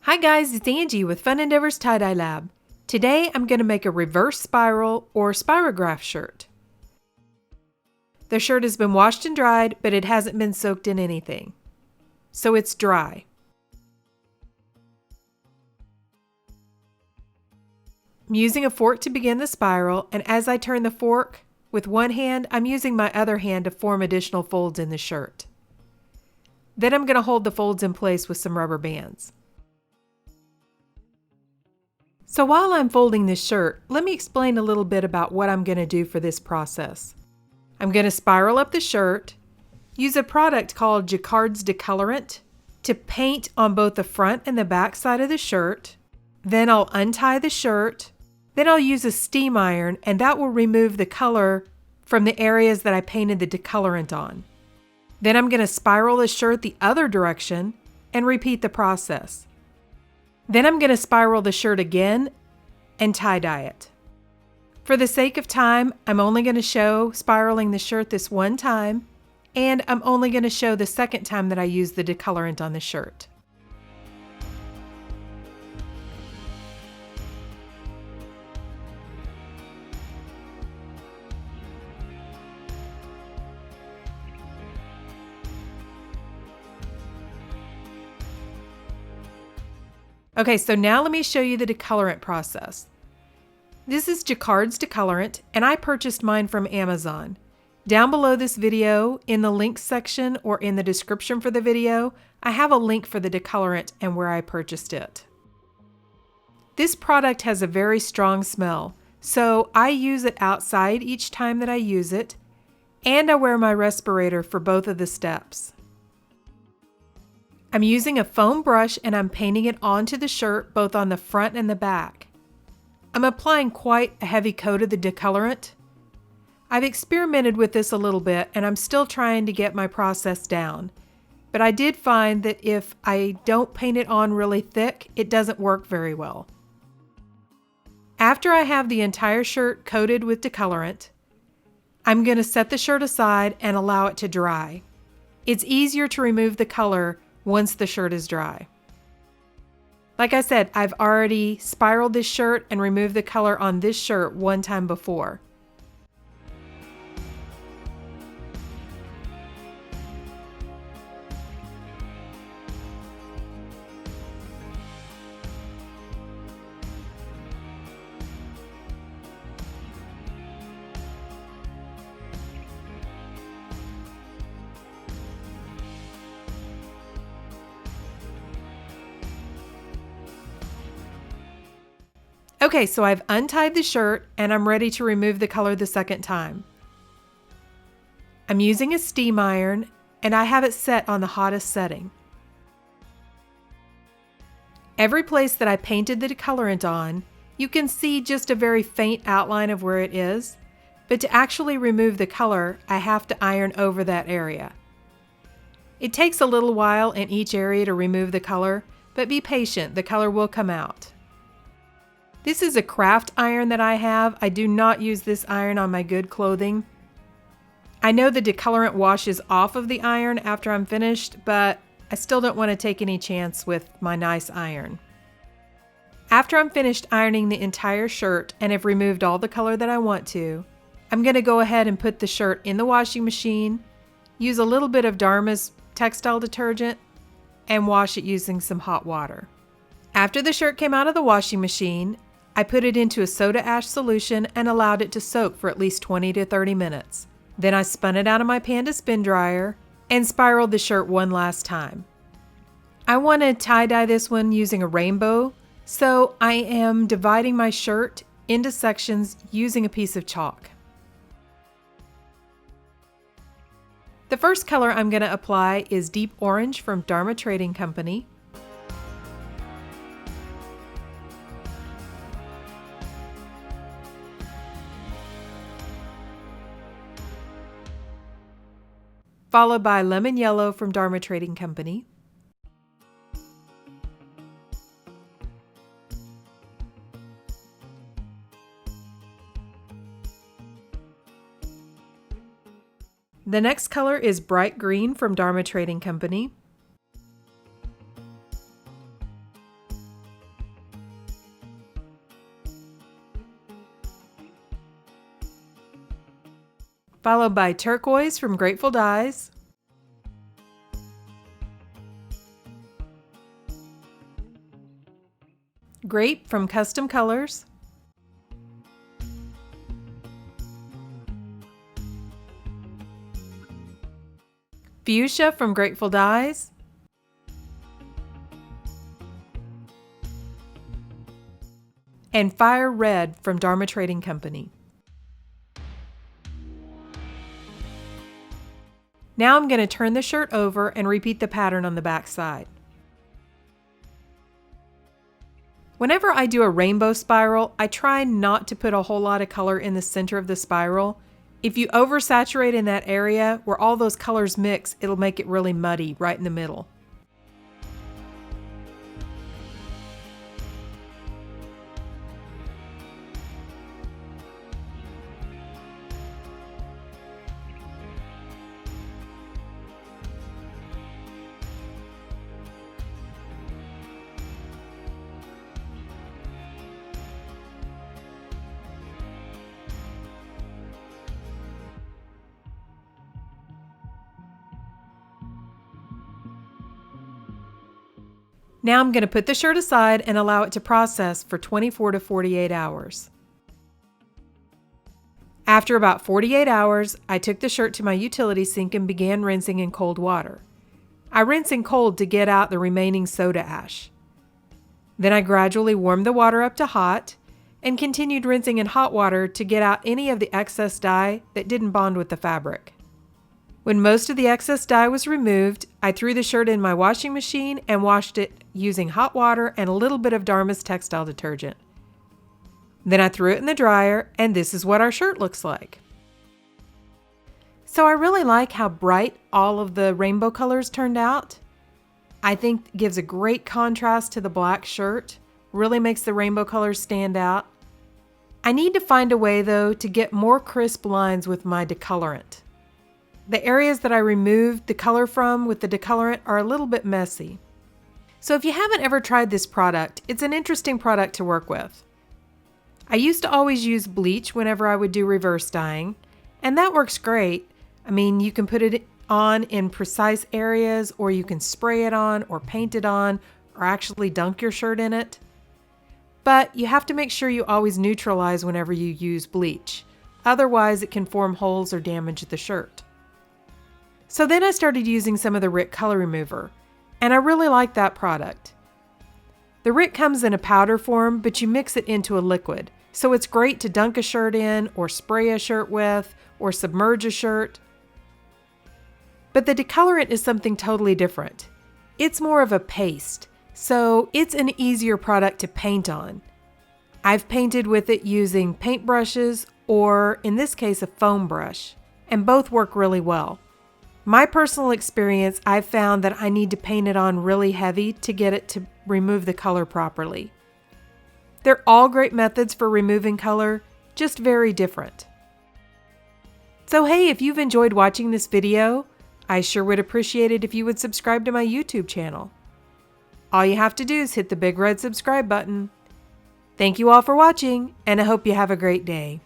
Hi guys, it's Angie with Fun Endeavors Tie-Dye Lab. Today I'm going to make a reverse spiral or Spirograph shirt. The shirt has been washed and dried, but it hasn't been soaked in anything. So it's dry. I'm using a fork to begin the spiral, and as I turn the fork with one hand, I'm using my other hand to form additional folds in the shirt. Then I'm going to hold the folds in place with some rubber bands. So while I'm folding this shirt, let me explain a little bit about what I'm going to do for this process. I'm going to spiral up the shirt, use a product called Jacquard's deColourant to paint on both the front and the back side of the shirt. Then I'll untie the shirt. Then I'll use a steam iron, and that will remove the color from the areas that I painted the deColourant on. Then I'm going to spiral the shirt the other direction and repeat the process. Then I'm going to spiral the shirt again and tie-dye it. For the sake of time, I'm only going to show spiraling the shirt this one time, and I'm only going to show the second time that I use the deColourant on the shirt. Okay, so now let me show you the deColourant process. This is Jacquard's deColourant, and I purchased mine from Amazon. Down below this video, in the links section or in the description for the video, I have a link for the deColourant and where I purchased it. This product has a very strong smell, so I use it outside each time that I use it, and I wear my respirator for both of the steps. I'm using a foam brush and I'm painting it onto the shirt both on the front and the back. I'm applying quite a heavy coat of the deColourant. I've experimented with this a little bit and I'm still trying to get my process down, but I did find that if I don't paint it on really thick, it doesn't work very well. After I have the entire shirt coated with deColourant, I'm going to set the shirt aside and allow it to dry. It's easier to remove the color once the shirt is dry. Like I said, I've already spiraled this shirt and removed the color on this shirt one time before. Okay, so I've untied the shirt and I'm ready to remove the color the second time. I'm using a steam iron and I have it set on the hottest setting. Every place that I painted the deColourant on, you can see just a very faint outline of where it is, but to actually remove the color, I have to iron over that area. It takes a little while in each area to remove the color, but be patient, the color will come out. This is a craft iron that I have. I do not use this iron on my good clothing. I know the deColourant washes off of the iron after I'm finished, but I still don't want to take any chance with my nice iron. After I'm finished ironing the entire shirt and have removed all the color that I want to, I'm going to go ahead and put the shirt in the washing machine, use a little bit of Dharma's textile detergent, and wash it using some hot water. After the shirt came out of the washing machine, I put it into a soda ash solution and allowed it to soak for at least 20 to 30 minutes. Then I spun it out of my Panda spin dryer and spiraled the shirt one last time. I want to tie-dye this one using a rainbow, so I am dividing my shirt into sections using a piece of chalk. The first color I'm going to apply is Deep Orange from Dharma Trading Company. Followed by Lemon Yellow from Dharma Trading Company. The next color is Bright Green from Dharma Trading Company. followed by Turquoise from Grateful Dyes, Grape from Custom Colors, Fuchsia from Grateful Dyes, and Fire Red from Dharma Trading Company. Now I'm going to turn the shirt over and repeat the pattern on the back side. Whenever I do a rainbow spiral, I try not to put a whole lot of color in the center of the spiral. If you oversaturate in that area where all those colors mix, it'll make it really muddy right in the middle. Now I'm going to put the shirt aside and allow it to process for 24 to 48 hours. After about 48 hours, I took the shirt to my utility sink and began rinsing in cold water. I rinse in cold to get out the remaining soda ash. Then I gradually warmed the water up to hot and continued rinsing in hot water to get out any of the excess dye that didn't bond with the fabric. When most of the excess dye was removed, I threw the shirt in my washing machine and washed it using hot water and a little bit of Dharma's textile detergent. Then I threw it in the dryer, and this is what our shirt looks like. So I really like how bright all of the rainbow colors turned out. I think it gives a great contrast to the black shirt, really makes the rainbow colors stand out. I need to find a way though to get more crisp lines with my decolorant. The areas that I removed the color from with the decolorant are a little bit messy. So if you haven't ever tried this product, it's an interesting product to work with. I used to always use bleach whenever I would do reverse dyeing, and that works great. I mean, you can put it on in precise areas, or you can spray it on or paint it on, or actually dunk your shirt in it. But you have to make sure you always neutralize whenever you use bleach. Otherwise, it can form holes or damage the shirt. So then I started using some of the RIT color remover, and I really like that product. The RIT comes in a powder form, but you mix it into a liquid, so it's great to dunk a shirt in, or spray a shirt with, or submerge a shirt. But the decolorant is something totally different. It's more of a paste, so it's an easier product to paint on. I've painted with it using paint brushes, or in this case a foam brush, and both work really well. My personal experience, I've found that I need to paint it on really heavy to get it to remove the color properly. They're all great methods for removing color, just very different. So hey, if you've enjoyed watching this video, I sure would appreciate it if you would subscribe to my YouTube channel. All you have to do is hit the big red subscribe button. Thank you all for watching, and I hope you have a great day.